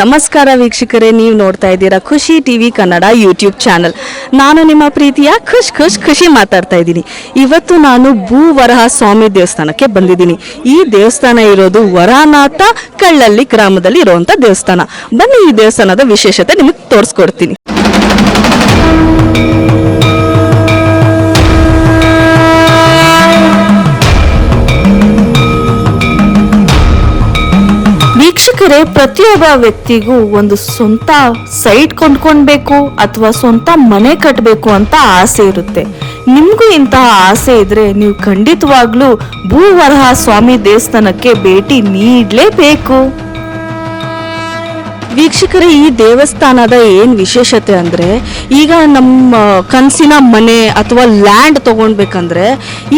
ನಮಸ್ಕಾರ ವೀಕ್ಷಕರೇ, ನೀವು ನೋಡ್ತಾ ಇದ್ದೀರಾ ಖುಷಿ ಟಿವಿ ಕನ್ನಡ ಯೂಟ್ಯೂಬ್ ಚಾನಲ್. ನಾನು ನಿಮ್ಮ ಪ್ರೀತಿಯ ಖುಷಿ ಮಾತಾಡ್ತಾ ಇದ್ದೀನಿ. ಇವತ್ತು ನಾನು ಭೂವರಹ ಸ್ವಾಮಿ ದೇವಸ್ಥಾನಕ್ಕೆ ಬಂದಿದ್ದೀನಿ. ಈ ದೇವಸ್ಥಾನ ಇರೋದು ವರನಾಥ ಕಳ್ಳಲ್ಲಿ ಗ್ರಾಮದಲ್ಲಿ ಇರುವಂತ ದೇವಸ್ಥಾನ. ಬನ್ನಿ ಈ ದೇವಸ್ಥಾನದ ವಿಶೇಷತೆ ನಿಮಗೆ ತೋರಿಸ್ಕೊಡ್ತೀನಿ. ವೀಕ್ಷಕರೇ, ಪ್ರತಿಯೊಬ್ಬ ವ್ಯಕ್ತಿಗೂ ಒಂದು ಸ್ವಂತ ಸೈಟ್ ಕೊಂಡ್ಕೊಳ್ಬೇಕು ಅಥವಾ ಸ್ವಂತ ಮನೆ ಕಟ್ಟಬೇಕು ಅಂತ ಆಸೆ ಇರುತ್ತೆ. ನಿಮಗೂ ಇಂತಹ ಆಸೆ ಇದ್ರೆ ನೀವು ಖಂಡಿತವಾಗ್ಲೂ ಭೂವರಹ ಸ್ವಾಮಿ ದೇವಸ್ಥಾನಕ್ಕೆ ಭೇಟಿ ನೀಡಲೇಬೇಕು. ವೀಕ್ಷಕರೇ, ಈ ದೇವಸ್ಥಾನದ ಏನು ವಿಶೇಷತೆ ಅಂದರೆ, ಈಗ ನಮ್ಮ ಕನಸಿನ ಮನೆ ಅಥವಾ ಲ್ಯಾಂಡ್ ತೊಗೊಳ್ಬೇಕಂದ್ರೆ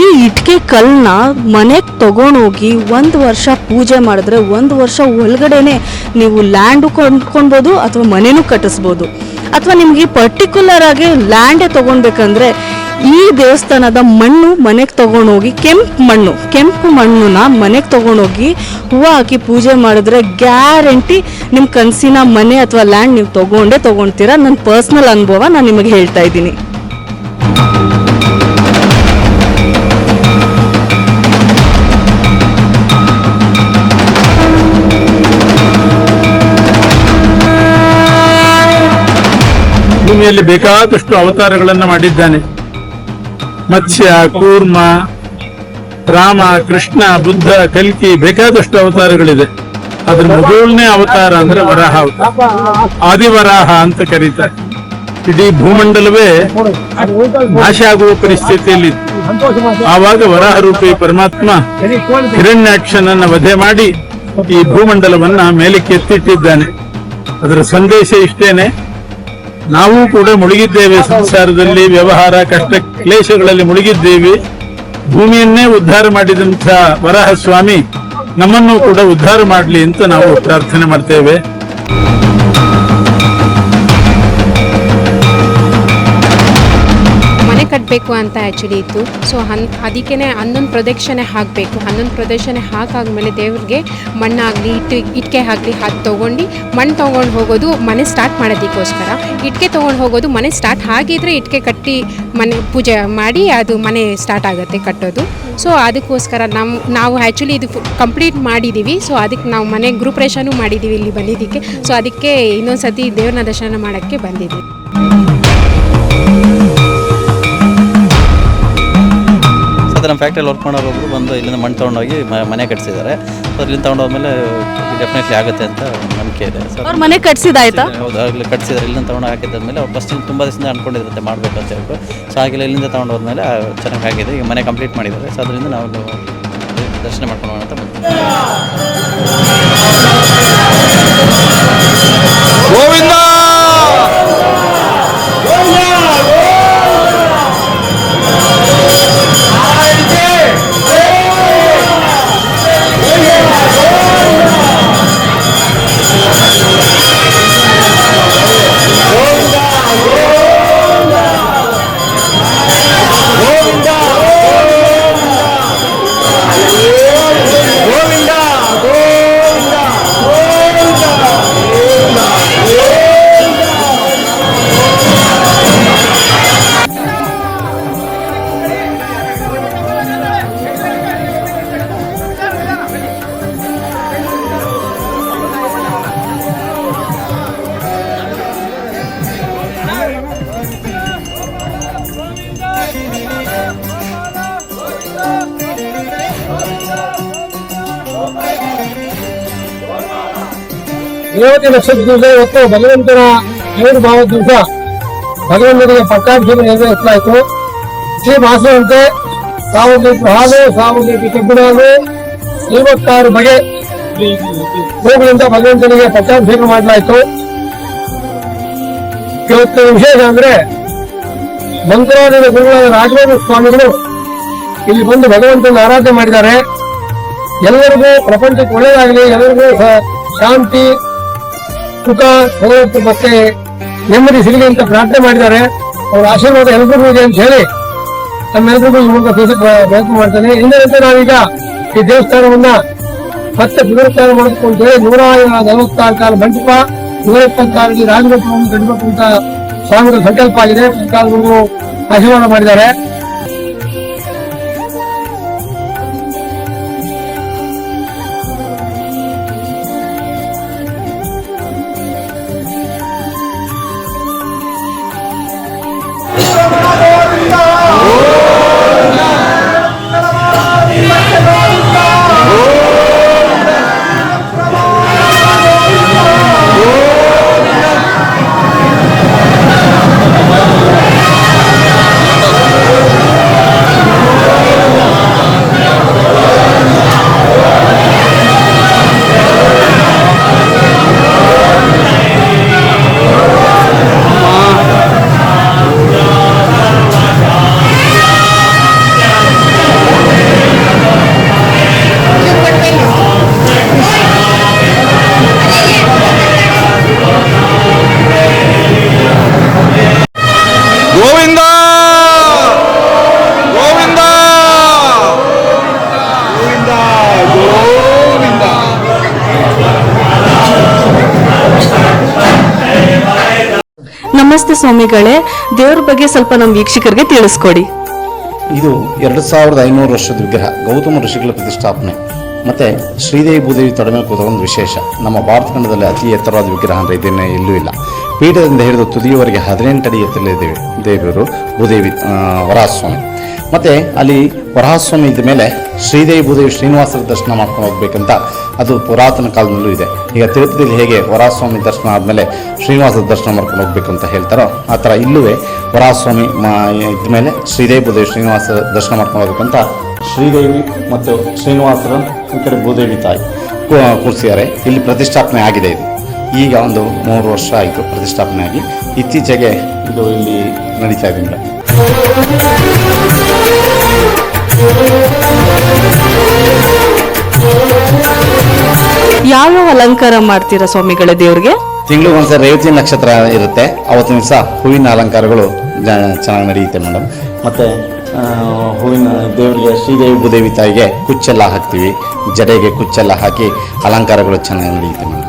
ಈ ಇಟ್ಟಿಗೆ ಕಲ್ಲನ್ನ ಮನೆಗೆ ತೊಗೊಂಡೋಗಿ 1 ವರ್ಷ ಪೂಜೆ ಮಾಡಿದ್ರೆ 1 ವರ್ಷ ಒಳಗಡೆನೆ ನೀವು ಲ್ಯಾಂಡು ಕೊಂಡ್ಕೊಳ್ಬೋದು ಅಥವಾ ಮನೆನೂ ಕಟ್ಟಿಸ್ಬೋದು. ಅಥವಾ ನಿಮಗೆ ಪರ್ಟಿಕ್ಯುಲರ್ ಆಗಿ ಲ್ಯಾಂಡೇ ತೊಗೊಳ್ಬೇಕಂದ್ರೆ ಈ ದೇವಸ್ಥಾನದ ಮಣ್ಣು ಮನೆಗೆ ತೊಗೊಂಡೋಗಿ ಕೆಂಪು ಮಣ್ಣನ್ನ ಮನೆಗೆ ತೊಗೊಂಡೋಗಿ ಹೂವು ಹಾಕಿ ಪೂಜೆ ಮಾಡಿದ್ರೆ ಗ್ಯಾರಂಟಿ ನಿಮ್ಮ ಕನಸಿನ ಮನೆ ಅಥವಾ ಲ್ಯಾಂಡ್ ನೀವು ತೊಗೊಳ್ತೀರಾ. ನನ್ನ ಪರ್ಸ್ನಲ್ ಅನುಭವ ನಾನು ನಿಮಗೆ ಹೇಳ್ತಾ ಇದ್ದೀನಿ. ಭೂಮಿಯಲ್ಲಿ ಬೇಕಾದಷ್ಟು ಅವತಾರಗಳನ್ನು ಮಾಡಿದ್ದಾನೆ. ಮತ್ಸ್ಯ, ಕೂರ್ಮ, ರಾಮ, ಕೃಷ್ಣ, ಬುದ್ಧ, ಕಲ್ಕಿ, ಬೇಕಾದಷ್ಟು ಅವತಾರಗಳಿದೆ. ಅದ್ರ ಮೊದಲನೇ ಅವತಾರ ಅಂದ್ರೆ ವರಾಹ ಅವತಾರ, ಆದಿವರಾಹ ಅಂತ ಕರೀತಾರೆ. ಇಡೀ ಭೂಮಂಡಲವೇ ನಾಶ ಆಗುವ ಪರಿಸ್ಥಿತಿಯಲ್ಲಿ ಆವಾಗ ವರಾಹ ರೂಪಿ ಪರಮಾತ್ಮ ಹಿರಣ್ಯಾಕ್ಷನನ್ನ ವಧೆ ಮಾಡಿ ಈ ಭೂಮಂಡಲವನ್ನ ಮೇಲಕ್ಕೆ ಎತ್ತಿಟ್ಟಿದ್ದಾನೆ. ಅದರ ಸಂದೇಶ ಇಷ್ಟೇನೆ, ನಾವು ಕೂಡ ಮುಳುಗಿದ್ದೇವೆ ಸಂಸಾರದಲ್ಲಿ, ವ್ಯವಹಾರ ಕಷ್ಟ ಕ್ಲೇಶಗಳಲ್ಲಿ ಮುಳುಗಿದ್ದೇವೆ. ಭೂಮಿಯನ್ನೇ ಉದ್ಧಾರ ಮಾಡಿದಂಥ ವರಾಹ ಸ್ವಾಮಿ ನಮ್ಮನ್ನು ಕೂಡ ಉದ್ಧಾರ ಮಾಡಲಿ ಅಂತ ನಾವು ಪ್ರಾರ್ಥನೆ ಮಾಡ್ತೇವೆ. ಮನೆ ಕಟ್ಟಬೇಕು ಅಂತ ಆ್ಯಕ್ಚುಲಿ ಇತ್ತು. ಸೊ ಅದಕ್ಕೇ 11 ಪ್ರದಕ್ಷಿಣೆ ಹಾಕಬೇಕು. 11 ಪ್ರದಕ್ಷಿಣೆ ಹಾಕಾದ್ಮೇಲೆ ದೇವ್ರಿಗೆ ಮಣ್ಣಾಗಲಿ ಇಟ್ಟಿಗೆ ಆಗಲಿ ಅದು ತೊಗೊಂಡು ಮಣ್ಣು ತೊಗೊಂಡು ಹೋಗೋದು ಮನೆ ಸ್ಟಾರ್ಟ್ ಮಾಡೋದಕ್ಕೋಸ್ಕರ. ಇಟ್ಟಿಗೆ ತೊಗೊಂಡು ಹೋಗೋದು ಮನೆ ಸ್ಟಾರ್ಟ್ ಆಗಿದ್ರೆ ಇಟ್ಟಿಗೆ ಕಟ್ಟಿ ಮನೆ ಪೂಜೆ ಮಾಡಿ ಅದು ಮನೆ ಸ್ಟಾರ್ಟ್ ಆಗುತ್ತೆ ಕಟ್ಟೋದು. ಸೊ ಅದಕ್ಕೋಸ್ಕರ ನಾವು ಆ್ಯಕ್ಚುಲಿ ಇದು ಕಂಪ್ಲೀಟ್ ಮಾಡಿದ್ದೀವಿ. ಸೊ ಅದಕ್ಕೆ ನಾವು ಮನೆ ಗೃಹಪ್ರವೇಶನೂ ಮಾಡಿದ್ದೀವಿ ಇಲ್ಲಿ ಬಂದಿದ್ದಕ್ಕೆ. ಸೊ ಅದಕ್ಕೆ ಇನ್ನೊಂದು ಸತಿ ದೇವ್ರನ್ನ ದರ್ಶನ ಮಾಡೋಕ್ಕೆ ಬಂದಿದ್ದೀವಿ. ನಮ್ಮ ಫ್ಯಾಕ್ಟ್ರಿಯಲ್ಲಿ ವರ್ಕ್ ಮಾಡೋರು ಒಬ್ಬರು ಬಂದು ಇಲ್ಲಿಂದ ಮಣ್ಣು ತೊಗೊಂಡೋಗಿ ಮನೆ ಕಟ್ಟಿಸಿದ್ದಾರೆ. ಸೊ ಇಲ್ಲಿಂದ ತೊಗೊಂಡೋದ್ಮೇಲೆ ಡೆಫಿನೆಟ್ಲಿ ಆಗುತ್ತೆ ಅಂತ ನಂಬಿಕೆ ಇದೆ. ಅವ್ರ ಮನೆ ಕಟ್ಸಿದಾಯ್ತಾ? ಹೌದು, ಆಗಲಿ ಕಟ್ಟಿಸಿದ್ದಾರೆ. ಇಲ್ಲಿಂದ ತೊಗೊಂಡು ಹಾಕಿದ್ದಾದ್ಮೇಲೆ ಫಸ್ಟ್ ತುಂಬ ದಿವಸದಿಂದ ಅಂದ್ಕೊಂಡಿರುತ್ತೆ ಮಾಡಬೇಕು ಅಂತ ಹೇಳ್ಬಿಟ್ಟು. ಸೊ ಆಗಿಲ್ಲ, ಇಲ್ಲಿಂದ ತೊಗೊಂಡು ಹೋದ್ಮೇಲೆ ಚೆನ್ನಾಗಿ ಆಗಿದೆ. ಈಗ ಮನೆ ಕಂಪ್ಲೀಟ್ ಮಾಡಿದ್ದಾರೆ. ಸೊ ಅದರಿಂದ ನಾವು ದರ್ಶನ ಮಾಡ್ಕೊಂಡು ಹೋಗೋಣ ಅಂತ ಬಂದ್ವಿ. ಗೋವಿಂದ ರೇವತಿ ನಕ್ಷತ್ರ ಇವತ್ತು ಭಗವಂತನ ಆವಿರ್ಭಾವ ದಿವಸ ಭಗವಂತನಿಗೆ ಪಟ್ಟಾಭಿಷೇಕ ನೆರವೇರಿಸಲಾಯಿತು. ಈ ಮಾಸದಂತೆ 1000 ಲೀಟರ್ ಹಾಲು, 1000 ಲೀಟರ್ ಕಬ್ಬಿಣ ಹಾಲು, 56 ಬಗೆ ಗೋಗಳಿಂದ ಭಗವಂತನಿಗೆ ಪಟ್ಟಾಭಿಷೇಕ ಮಾಡಲಾಯಿತು. ಇವತ್ತು ವಿಶೇಷ ಅಂದ್ರೆ ಮಂತ್ರಾಲಯದ ಗುರುಗಳಾದ ರಾಘವೇಂದ್ರ ಸ್ವಾಮಿಗಳು ಇಲ್ಲಿ ಬಂದು ಭಗವಂತನ ಆರಾಧನೆ ಮಾಡಿದ್ದಾರೆ. ಎಲ್ಲರಿಗೂ ಪ್ರಪಂಚಕ್ಕೆ ಒಳ್ಳೆಯದಾಗಲಿ, ಎಲ್ಲರಿಗೂ ಶಾಂತಿ, ಸುಖ, ಸೌಲಭ್ಯ ಮತ್ತೆ ನೆಮ್ಮದಿ ಸಿಗಲಿ ಅಂತ ಪ್ರಾರ್ಥನೆ ಮಾಡಿದ್ದಾರೆ. ಅವರ ಆಶೀರ್ವಾದ ಎಲ್ಲರಿಗೂ ಇದೆ ಅಂತ ಹೇಳಿ ನಮ್ಮೆಲ್ಲರಿಗೂ ಈ ಮೂಲಕ ಪ್ರಯತ್ನ ಮಾಡ್ತೇನೆ. ಇಂದಿನಂತೆ ನಾವೀಗ ಈ ದೇವಸ್ಥಾನವನ್ನ ಮತ್ತೆ ಪುನರುತ್ಥಾನ ಮಾಡಬೇಕು ಅಂತ ಹೇಳಿ 146 ಕಾಲ ಮಂಟಪ, 126 ರಾಜಗೋಪುರವನ್ನು ಕಟ್ಟಬೇಕು ಅಂತ ಸ್ವಾಮಿಗಳ ಸಂಕಲ್ಪ ಆಗಿದೆ. ಸರ್ಕಾರಗಳು ಆಶೀರ್ವಾದ ಮಾಡಿದ್ದಾರೆ. ಗೋವಿಂದ ಗೋವಿಂದ ಗೋವಿಂದ ಗೋವಿಂದ. ನಮಸ್ತೆ ಸ್ವಾಮಿಗಳೇ, ದೇವ್ರ ಬಗ್ಗೆ ಸ್ವಲ್ಪ ನಮ್ಮ ವೀಕ್ಷಕರಿಗೆ ತಿಳಿಸ್ಕೊಡಿ. ಇದು 2500 ವರ್ಷದ ವಿಗ್ರಹ, ಗೌತಮ ಋಷಿಗಳ ಪ್ರತಿಷ್ಠಾಪನೆ. ಮತ್ತು ಶ್ರೀದೇವಿ ಭೂದೇವಿ ತೊಡೆ ಮೇಲೆ ಕೂತ ಒಂದು ವಿಶೇಷ. ನಮ್ಮ ಭಾರತ ಖಂಡದಲ್ಲಿ ಅತಿ ಎತ್ತರವಾದ ವಿಗ್ರಹ ಅಂದರೆ ಇದನ್ನೇ ಎಲ್ಲೂ ಇಲ್ಲ. ಪೀಠದಿಂದ ಹಿಡಿದು ತುದಿಯವರೆಗೆ 18 ಅಡಿ ಎತ್ತರಲ್ಲಿದ್ದೇವೆ ದೇವಿಯವರು ಭೂದೇವಿ ವರಹಾಸ್ವಾಮಿ. ಮತ್ತು ಅಲ್ಲಿ ವರಹಾಸ್ವಾಮಿ ಇದ್ದ ಮೇಲೆ ಶ್ರೀದೇವಿ ಭೂದೇವಿ ಶ್ರೀನಿವಾಸರ ದರ್ಶನ ಮಾಡ್ಕೊಂಡು ಹೋಗ್ಬೇಕಂತ ಅದು ಪುರಾತನ ಕಾಲದಲ್ಲೂ ಇದೆ. ಈಗ ತಿರುಪತಿಯಲ್ಲಿ ಹೇಗೆ ವರಹಾಸ್ವಾಮಿ ದರ್ಶನ ಆದಮೇಲೆ ಶ್ರೀನಿವಾಸದ ದರ್ಶನ ಮಾಡ್ಕೊಂಡು ಹೋಗ್ಬೇಕಂತ ಹೇಳ್ತಾರೋ ಆ ಥರ ಇಲ್ಲೂ ವರಹಾಸ್ವಾಮಿ ಇದ್ದ ಮೇಲೆ ಶ್ರೀದೇವಿ ಭೂದೇವಿ ಶ್ರೀನಿವಾಸ ದರ್ಶನ ಮಾಡ್ಕೊಂಡು ಹೋಗ್ಬೇಕಂತ ಶ್ರೀದೇವಿ ಮತ್ತು ಶ್ರೀನಿವಾಸರ ಈ ಕಡೆ ಭೂದೇವಿ ತಾಯಿ ಕೂರಿಸಿದ್ದಾರೆ. ಇಲ್ಲಿ ಪ್ರತಿಷ್ಠಾಪನೆ ಆಗಿದೆ. ಇದು ಈಗ ಒಂದು 3 ವರ್ಷ ಆಯಿತು ಪ್ರತಿಷ್ಠಾಪನೆ ಆಗಿ. ಇತ್ತೀಚೆಗೆ ಇದು ಇಲ್ಲಿ ನಡೀತಾ ಇದೆ ಮೇಡಮ್. ಯಾವ್ಯಾವ ಅಲಂಕಾರ ಮಾಡ್ತೀರಾ ಸ್ವಾಮಿಗಳೇ ದೇವ್ರಿಗೆ? ತಿಂಗಳಿಗೊಂದ್ಸರಿ ರೇವತಿ ನಕ್ಷತ್ರ ಇರುತ್ತೆ, ಅವತ್ತಿನ ದಿವಸ ಹೂವಿನ ಅಲಂಕಾರಗಳು ಚೆನ್ನಾಗಿ ನಡೆಯುತ್ತೆ ಮೇಡಮ್. ಮತ್ತು ಹೂವಿನ ದೇವರಿಗೆ ಶ್ರೀದೇವಿ ಭೂದೇವಿ ತಾಯಿಗೆ ಕುಚ್ಚೆಲ್ಲ ಹಾಕ್ತೀವಿ, ಜಡೆಗೆ ಕುಚ್ಚೆಲ್ಲ ಹಾಕಿ ಅಲಂಕಾರಗಳು ಚೆನ್ನಾಗಿ ನಡೆಯುತ್ತೆ ಮೇಡಮ್.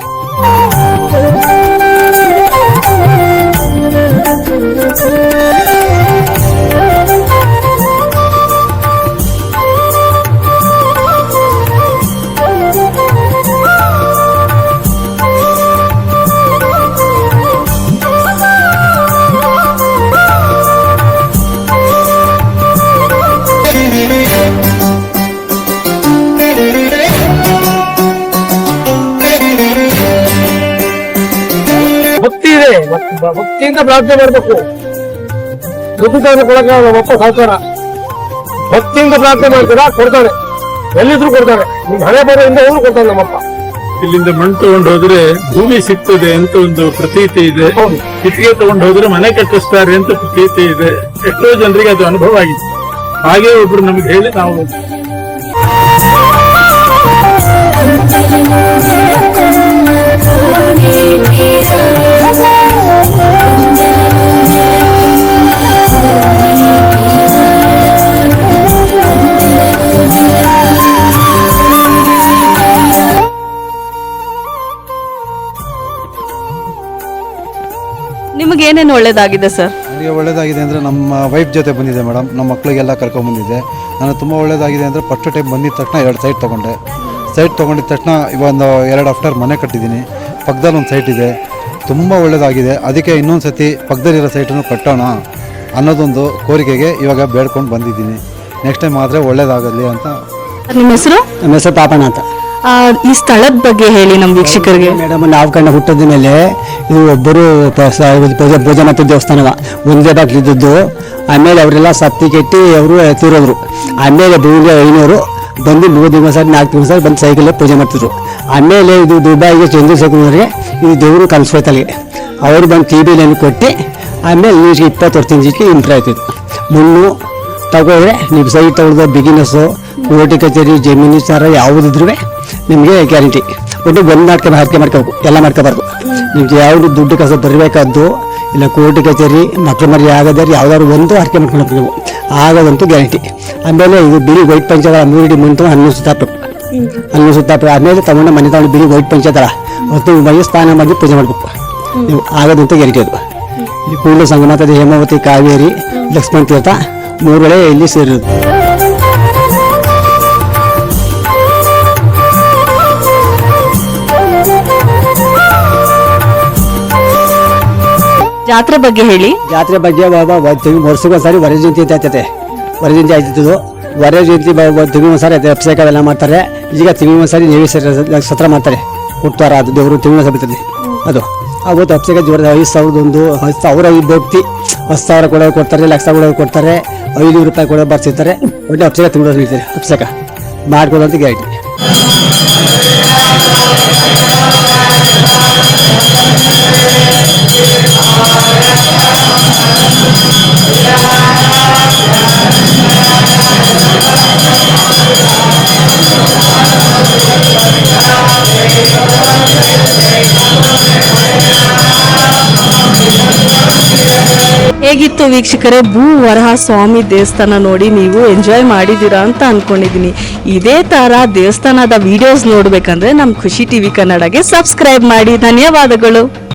ಭಕ್ತಿ ಇದೆ, ಭಕ್ತಿಯಿಂದ ಪ್ರಾರ್ಥನೆ ಮಾಡಬೇಕು. ದುಡ್ಡು ಕೊಡಕ ಒಪ್ಪ ಸಾಕಾರ ಭಕ್ತಿಯಿಂದ ಪ್ರಾರ್ಥನೆ ಮಾಡ್ತೀರಾ ಕೊಡ್ತಾನೆ, ಎಲ್ಲಿದ್ರು ಕೊಡ್ತಾನೆ. ನಿಮ್ ಹಣೆ ಬರೋದಿಂದ ಅವನು ಕೊಡ್ತಾನೆ ನಮ್ಮಪ್ಪ. ಇಲ್ಲಿಂದ ಮಣ್ಣು ತಗೊಂಡು ಹೋದ್ರೆ ಭೂಮಿ ಸಿಗ್ತದೆ ಅಂತ ಒಂದು ಪ್ರತೀತಿ ಇದೆ. ಇಟ್ಟಿಗೆ ತಗೊಂಡು ಹೋದ್ರೆ ಮನೆ ಕಟ್ಟಿಸ್ತಾರೆ ಅಂತ ಪ್ರತೀತಿ ಇದೆ. ಎಷ್ಟೋ ಜನರಿಗೆ ಅದು ಅನುಭವ ಆಗಿದೆ. ಹಾಗೆ ಒಬ್ರು ನಮ್ಗೆ ಹೇಳಿ ನಾವು ನಿಮಗೆ ಏನೇನು ಒಳ್ಳೇದಾಗಿದೆ ಸರ್? ನನಗೆ ಒಳ್ಳೇದಾಗಿದೆ ಅಂದರೆ ನಮ್ಮ ವೈಫ್ ಜೊತೆ ಬಂದಿದೆ ಮೇಡಮ್, ನಮ್ಮ ಮಕ್ಕಳಿಗೆಲ್ಲ ಕರ್ಕೊಂಡ್ಬಂದಿದ್ದೆ. ನಾನು ತುಂಬ ಒಳ್ಳೇದಾಗಿದೆ ಅಂದರೆ ಫಸ್ಟ್ ಟೈಮ್ ಬಂದಿದ್ದ ತಕ್ಷಣ 2 ಸೈಟ್ ತೊಗೊಂಡೆ. ಸೈಟ್ ತೊಗೊಂಡಿದ್ದ ತಕ್ಷಣ ಒಂದು 2 ಆಫ್ಟರ್ ಮನೆ ಕಟ್ಟಿದ್ದೀನಿ. ಪಕ್ಕದಲ್ಲಿ ಒಂದು ಸೈಟ್ ಇದೆ, ತುಂಬ ಒಳ್ಳೇದಾಗಿದೆ. ಅದಕ್ಕೆ ಇನ್ನೊಂದು ಸತಿ ಪಕ್ಕದಲ್ಲಿರೋ ಸೈಟನ್ನು ಕಟ್ಟೋಣ ಅನ್ನೋದೊಂದು ಕೋರಿಕೆಗೆ ಇವಾಗ ಬೇಡ್ಕೊಂಡು ಬಂದಿದ್ದೀನಿ. ನೆಕ್ಸ್ಟ್ ಟೈಮ್ ಆದರೆ ಒಳ್ಳೇದಾಗಲಿ ಅಂತ. ನಿಮ್ಮ ಹೆಸರು? ನಮ್ಮ ಹೆಸರು ಪಾಪಣ್ಣ ಅಂತ. ಈ ಸ್ಥಳದ ಬಗ್ಗೆ ಹೇಳಿ ನಮ್ಮ ವೀಕ್ಷಕರಿಗೆ. ಮೇಡಮ್, ನಾವು ಕಂಡು ಹುಟ್ಟಿದ ಮೇಲೆ ಇದು ಒಬ್ಬರು ಭೋಜನಾಥ ದೇವಸ್ಥಾನದ ಒಂದೇ ಬಾಗಿಲಿದ್ದದ್ದು. ಆಮೇಲೆ ಅವರೆಲ್ಲ ಸತ್ತಿ ಕೆಟ್ಟಿ ಅವರು ತೀರೋದ್ರು. ಆಮೇಲೆ 500 ಬಂದು 3 ದಿವಸ 4 ದಿವಸ ಬಂದು ಸೈಕಲ್ ಪೂಜೆ ಮಾಡ್ತಿದ್ರು. ಆಮೇಲೆ ಇದು ದುಬೈಗೆ ಚಂದ್ರಶೇಖರ್ಗೆ ಇದು ದೇವರು ಕಲಿಸ್ಕೊಳ್ತಾರೆ. ಅವರು ಬಂದು TVಯಲ್ಲಿ ಕೊಟ್ಟು ಆಮೇಲೆ ನೀರಿಗೆ 20 ವರ್ಷಕ್ಕೆ ಇಂಪ್ರೂವ್ ಆಯ್ತಿತ್ತು. ಮುನ್ನು ತಗೋದ್ರೆ ನೀವು ಸೈಟ್ ತಗೊಳ್ದ ಬಿಗಿನಸ್ಸು, ಕೋರ್ಟ್ ಕಚೇರಿ, ಜಮೀನು ಸಾರ ಯಾವುದಿದ್ರೂ ನಿಮಗೆ ಗ್ಯಾರಂಟಿ. ಒಟ್ಟು ಒಂದು ಹರಕೆ ಮಾಡ್ಕೋಬೇಕು, ಎಲ್ಲ ಮಾಡ್ಕೋಬಾರ್ದು. ನಿಮ್ಗೆ ಯಾವುದು ದುಡ್ಡು ಕಸ ಬರಬೇಕಾದ್ದು ಇಲ್ಲ ಕೋರ್ಟ್ ಕಚೇರಿ ಮಕ್ಕಳ ಮರಿ ಆಗದಾರೆ ಯಾವ್ದಾದ್ರು ಒಂದು ಹರಕೆ ಮಾಡ್ಕೊಂಡು ನೀವು ಆಗೋದಂತೂ ಗ್ಯಾರಂಟಿ. ಆಮೇಲೆ ಇದು ಬಿಳಿ ವೈಟ್ ಪಂಚಗಳ 3 ಮಂತು 11 ಸುತ್ತಾಕಬೇಕು. ಅಲ್ಲಿ ಸುತ್ತ ಆಮೇಲೆ ತಗೊಂಡು ಮನೆ ತಗೊಂಡು ಬಿಡಿ ವೈಟ್ ಪಂಚಾಯತರ ಮತ್ತು ಮೈ ಸ್ನಾನ ಮಾಡಿ ಪೂಜೆ ಮಾಡಬೇಕು. ನೀವು ಆಗದಂತ ಗ್ಯಾರಂಟಿ ಅದು. ಈ ಕೂಡಲ ಸಂಗಮದ ಹೇಮಾವತಿ, ಕಾವೇರಿ, ಲಕ್ಷ್ಮಣ ತೀರ್ಥ ಮೂರುಗಳೇ ಇಲ್ಲಿ ಸೇರಿರೋದು. ಜಾತ್ರೆ ಬಗ್ಗೆ ಹೇಳಿ. ಜಾತ್ರೆ ಬಗ್ಗೆ ವರ್ಷಕ್ಕೊಂದ್ಸಾರಿ ವರ ಜಯಂತಿ ಅಂತ ಆಗ್ತೈತೆ. ವರ ಜಯಂತಿ ಆಯ್ತಿದ್ದು ವರ ಜಯಂತಿ ತಿಂಗಳು ಒಂದ್ಸಾರಿ ಅಭಿಷೇಕ ಅವೆಲ್ಲ ಮಾಡ್ತಾರೆ. ಈಗ ತಿಂಗಳು ಒಂದ್ಸಾರಿ ನೈವೇದ್ಯ ಸತ್ರ ಮಾಡ್ತಾರೆ. ಹುಟ್ಟುವಾರ ಅದು ದೇವರು ತಿಂಗಳು ಸಭೆತಲ್ಲಿ ಅದು ಅವತ್ತು ಅಭಿಷೇಕ ಜೋರ 5,000 ಅವರ ಭಕ್ತಿ 10,000 ಕೊಡ್ತಾರೆ, ಲಕ್ಷ ಕೊಡ್ತಾರೆ, 500 ರೂಪಾಯಿ ಕೂಡ ಬರ್ಸಿರ್ತಾರೆ. ಒಳ್ಳೆ ಅಭಿಷೇಕ ತಿಂಗಳು ಹೇಳ್ತಾರೆ. ಅಭಿಷೇಕ ಮಾಡ್ಕೊಡೋಂತ ಗ್ಯಾರಂಟಿ. ಹೇಗಿತ್ತು ವೀಕ್ಷಕರೇ ಭೂ ವರಹ ಸ್ವಾಮಿ ದೇವಸ್ಥಾನ ನೋಡಿ ನೀವು ಎಂಜಾಯ್ ಮಾಡಿದ್ದೀರಾ ಅಂತ ಅನ್ಕೊಂಡಿದೀನಿ. ಇದೇ ತರ ದೇವಸ್ಥಾನದ ವಿಡಿಯೋಸ್ ನೋಡ್ಬೇಕಂದ್ರೆ ನಮ್ಮ ಖುಷಿ ಟಿವಿ ಕನ್ನಡಗೆ ಸಬ್ಸ್ಕ್ರೈಬ್ ಮಾಡಿ. ಧನ್ಯವಾದಗಳು.